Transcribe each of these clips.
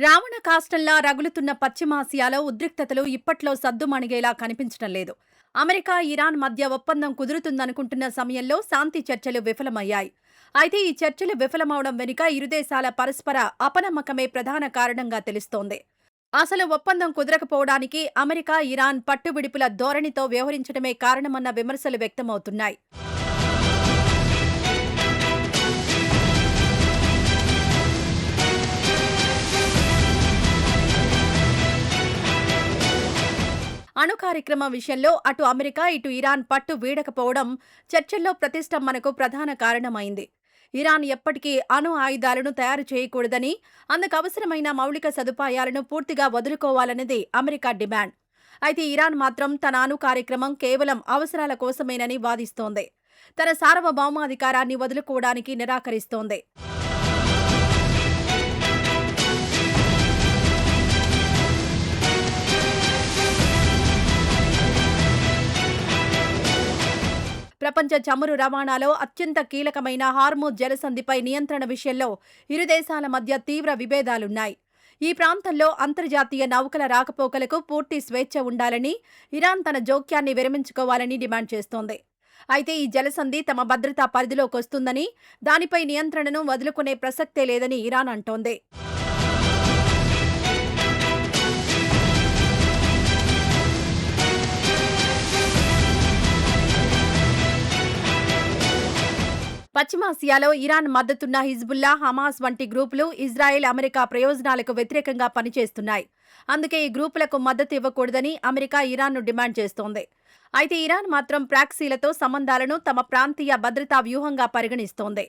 రావణ కాష్టంలా రగులుతున్న పశ్చిమాసియాలో ఉద్రిక్తతలు ఇప్పట్లో సద్దుమణిగేలా కనిపించడం లేదు. అమెరికా, ఇరాన్ మధ్య ఒప్పందం కుదురుతుందనుకుంటున్న సమయంలో శాంతి చర్చలు విఫలమయ్యాయి. అయితే ఈ చర్చలు విఫలమవడం వెనుక ఇరుదేశాల పరస్పర అపనమ్మకమే ప్రధాన కారణంగా తెలుస్తోంది. అసలు ఒప్పందం కుదరకపోవడానికి అమెరికా, ఇరాన్ పట్టువిడుపుల ధోరణితో వ్యవహరించడమే కారణమన్న విమర్శలు వ్యక్తమవుతున్నాయి. అణు కార్యక్రమం విషయంలో అటు అమెరికా, ఇటు ఇరాన్ పట్టు వీడకపోవడం చర్చల్లో ప్రతిష్టంభనకు ప్రధాన కారణమైంది. ఇరాన్ ఎప్పటికీ అణు ఆయుధాలను తయారు చేయకూడదని, అందుకు అవసరమైన మౌలిక సదుపాయాలను పూర్తిగా వదులుకోవాలన్నది అమెరికా డిమాండ్. అయితే ఇరాన్ మాత్రం తన అణు కార్యక్రమం కేవలం అవసరాల కోసమేనని వాదిస్తోంది. తన సార్వభౌమాధికారాన్ని వదులుకోవడానికి నిరాకరిస్తోంది. ప్రపంచ చమురు రవాణాలో అత్యంత కీలకమైన హార్మూజ్ జలసంధిపై నియంత్రణ విషయంలో ఇరు దేశాల మధ్య తీవ్ర విభేదాలున్నాయి. ఈ ప్రాంతంలో అంతర్జాతీయ నౌకల రాకపోకలకు పూర్తి స్వేచ్ఛ ఉండాలని, ఇరాన్ తన జోక్యాన్ని విరమించుకోవాలని డిమాండ్ చేస్తోంది. అయితే ఈ జలసంధి తమ భద్రతా పరిధిలోకొస్తుందని, దానిపై నియంత్రణను వదులుకునే ప్రసక్తే లేదని ఇరాన్ అంటోంది. పశ్చిమాసియాలో ఇరాన్ మద్దతున్న హిజ్బుల్లా, హమాస్ వంటి గ్రూపులు ఇజ్రాయెల్, అమెరికా ప్రయోజనాలకు వ్యతిరేకంగా పనిచేస్తున్నాయి. అందుకే ఈ గ్రూపులకు మద్దతు ఇవ్వకూడదని అమెరికా ఇరాన్ను డిమాండ్ చేస్తోంది. అయితే ఇరాన్ మాత్రం ప్రాక్సీలతో సంబంధాలను తమ ప్రాంతీయ భద్రతా వ్యూహంగా పరిగణిస్తోంది.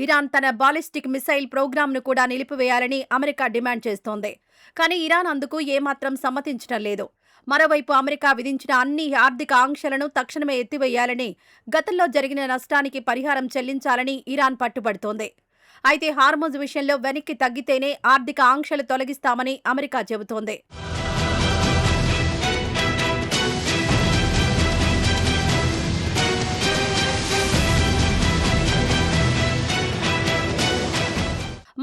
ఇరాన్ తన బాలిస్టిక్ మిసైల్ ప్రోగ్రాంను కూడా నిలిపివేయాలని అమెరికా డిమాండ్ చేస్తోంది. కానీ ఇరాన్ అందుకు ఏమాత్రం సమ్మతించడం లేదు. మరోవైపు అమెరికా విధించిన అన్ని ఆర్థిక ఆంక్షలను తక్షణమే ఎత్తివేయాలని, గతంలో జరిగిన నష్టానికి పరిహారం చెల్లించాలని ఇరాన్ పట్టుబడుతోంది. అయితే హార్మోజ్ విషయంలో వెనక్కి తగ్గితేనే ఆర్థిక ఆంక్షలు తొలగిస్తామని అమెరికా చెబుతోంది.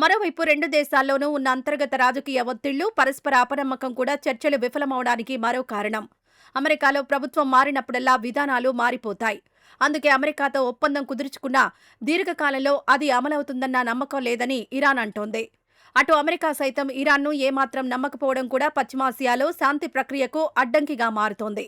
మరోవైపు రెండు దేశాల్లోనూ ఉన్న అంతర్గత రాజకీయ ఒత్తిళ్లు, పరస్పర అపనమ్మకం కూడా చర్చలు విఫలమవడానికి మరో కారణం. అమెరికాలో ప్రభుత్వం మారినప్పుడల్లా విధానాలు మారిపోతాయి. అందుకే అమెరికాతో ఒప్పందం కుదుర్చుకున్నా దీర్ఘకాలంలో అది అమలవుతుందన్న నమ్మకం లేదని ఇరాన్ అంటోంది. అటు అమెరికా సైతం ఇరాన్ను ఏమాత్రం నమ్మకపోవడం కూడా పశ్చిమాసియాలో శాంతి ప్రక్రియకు అడ్డంకిగా మారుతోంది.